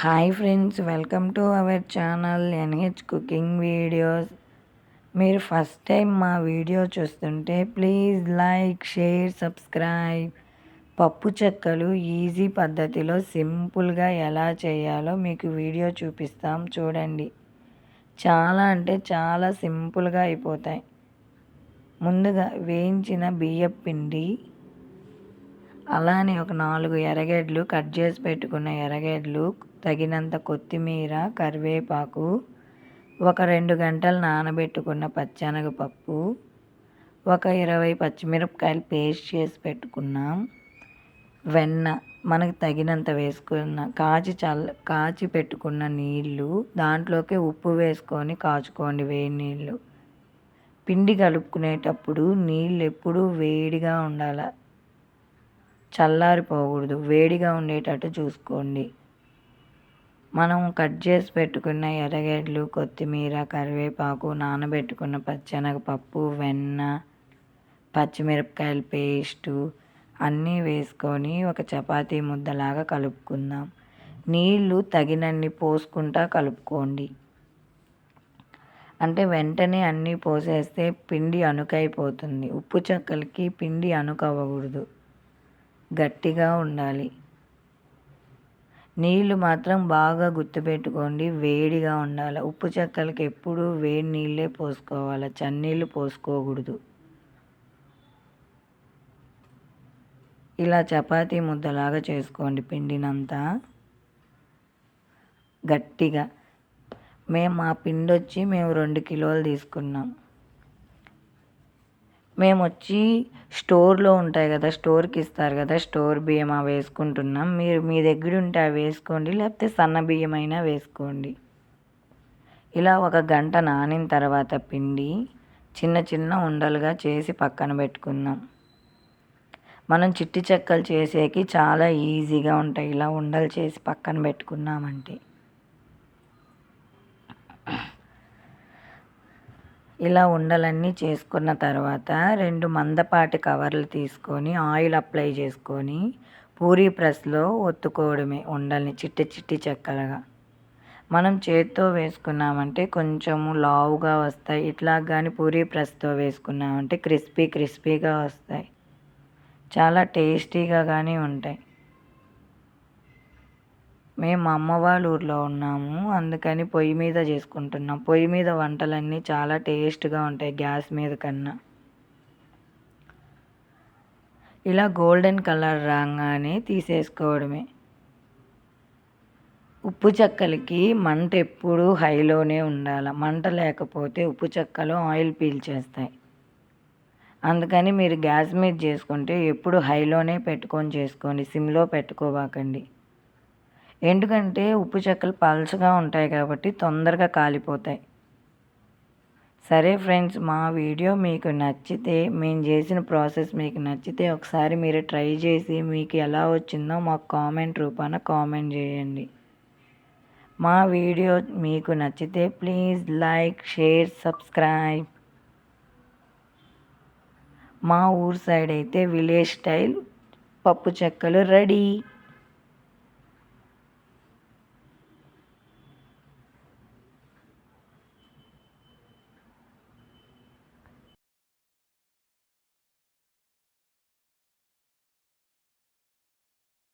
Hi friends, welcome to our channel NH cooking videos. మీరు first time మా video చూస్తుంటే please like, share, subscribe. పప్పు చెక్కలు easy పద్ధతిలో సింపుల్గా ఎలా చేయాలో మీకు వీడియో చూపిస్తాం చూడండి. చాలా అంటే చాలా సింపుల్గా అయిపోతాయి. ముందుగా వేయించిన బియ్యపు పిండి, అలానే ఒక 4 ఎర్రగడ్డలు, కట్ చేసి పెట్టుకున్న ఎర్రగడ్డలు, తగినంత కొత్తిమీర, కరివేపాకు, ఒక 2 గంటలు నానబెట్టుకున్న పచ్చెనగపప్పు, ఒక 20 పచ్చిమిరపకాయలు పేస్ట్ చేసి పెట్టుకున్నాం, వెన్న మనకు తగినంత వేసుకున్న, కాచి పెట్టుకున్న నీళ్ళు, దాంట్లోకి ఉప్పు వేసుకొని కాచుకోండి వేడి నీళ్ళు. పిండి కలుపుకునేటప్పుడు నీళ్ళు ఎప్పుడూ వేడిగా ఉండాలి, చల్లారిపోకూడదు, వేడిగా ఉండేటట్టు చూసుకోండి. మనం కట్ చేసి పెట్టుకున్న ఎర్రగడ్డలు, కొత్తిమీర, కరివేపాకు, నానబెట్టుకున్న పచ్చెనగపప్పు, వెన్న, పచ్చిమిరపకాయల పేస్టు అన్నీ వేసుకొని ఒక చపాతీ ముద్దలాగా కలుపుకుందాం. నీళ్ళు తగినన్ని పోసుకుంటా కలుపుకోండి. అంటే వెంటనే అన్నీ పోసేస్తే పిండి అణుకైపోతుంది. ఉప్పు చెక్కలకి పిండి అణుకవ్వకూడదు, గట్టిగా ఉండాలి. నీళ్ళు మాత్రం బాగా గుర్తుపెట్టుకోండి, వేడిగా ఉండాలి. ఉప్పు చెక్కలకి ఎప్పుడూ వేడి నీళ్ళే పోసుకోవాలి, చన్నీళ్ళు పోసుకోకూడదు. ఇలా చపాతీ ముద్దలాగా చేసుకోండి పిండినంతా గట్టిగా. మా పిండి వచ్చి 2 కిలోలు తీసుకున్నాం. మేము వచ్చి స్టోర్లో ఉంటాయి కదా, స్టోర్కి ఇస్తారు కదా, స్టోర్ బియ్యం అవి వేసుకుంటున్నాం. మీరు మీ దగ్గర ఉంటే అవి వేసుకోండి, లేకపోతే సన్న బియ్యం అయినా వేసుకోండి. ఇలా 1 గంట నానిన తర్వాత పిండి చిన్న చిన్న ఉండలుగా చేసి పక్కన పెట్టుకుందాం. మనం చిట్టి చెక్కలు చేసేకి చాలా ఈజీగా ఉంటాయి ఇలా ఉండలు చేసి పక్కన పెట్టుకున్నామంటే. ఇలా ఉండలన్నీ చేసుకున్న తర్వాత 2 మందపాటి కవర్లు తీసుకొని ఆయిల్ అప్లై చేసుకొని పూరీ ప్రెస్లో ఒత్తుకోవడమే ఉండల్ని చిట్టి చిట్టి చెక్కలుగా. మనం చేత్తో వేసుకున్నామంటే కొంచెము లావుగా వస్తాయి. ఇట్లా కానీ పూరీ ప్రెస్తో వేసుకున్నామంటే క్రిస్పీగా వస్తాయి, చాలా టేస్టీగా కానీ ఉంటాయి. మేము మా అమ్మ వాళ్ళ ఊర్లో ఉన్నాము, అందుకని పొయ్యి మీద చేసుకుంటున్నాం. పొయ్యి మీద వంటలన్నీ చాలా టేస్ట్గా ఉంటాయి గ్యాస్ మీద కన్నా. ఇలా గోల్డెన్ కలర్ రాగానే తీసేసుకోవడమే. ఉప్పు చెక్కలకి మంట ఎప్పుడూ హైలోనే ఉండాలి, మంట లేకపోతే ఉప్పు చెక్కలు ఆయిల్ పీల్చేస్తాయి. అందుకని మీరు గ్యాస్ మీద చేసుకుంటే ఎప్పుడు హైలోనే పెట్టుకొని చేసుకోండి, సిమ్లో పెట్టుకోబాకండి. ఎందుకంటే ఉప్పు చెక్కలు పల్చగా ఉంటాయి కాబట్టి తొందరగా కాలిపోతాయి. సరే ఫ్రెండ్స్, మా వీడియో మీకు నచ్చితే, మేము చేసిన ప్రాసెస్ మీకు నచ్చితే ఒకసారి మీరు ట్రై చేసి మీకు ఎలా వచ్చిందో మాకు కామెంట్ రూపాన కామెంట్ చేయండి. మా వీడియో మీకు నచ్చితే ప్లీజ్ లైక్, షేర్, సబ్స్క్రైబ్. మా ఊరు సైడ్ అయితే విలేజ్ స్టైల్ పప్పు చెక్కలు రెడీ.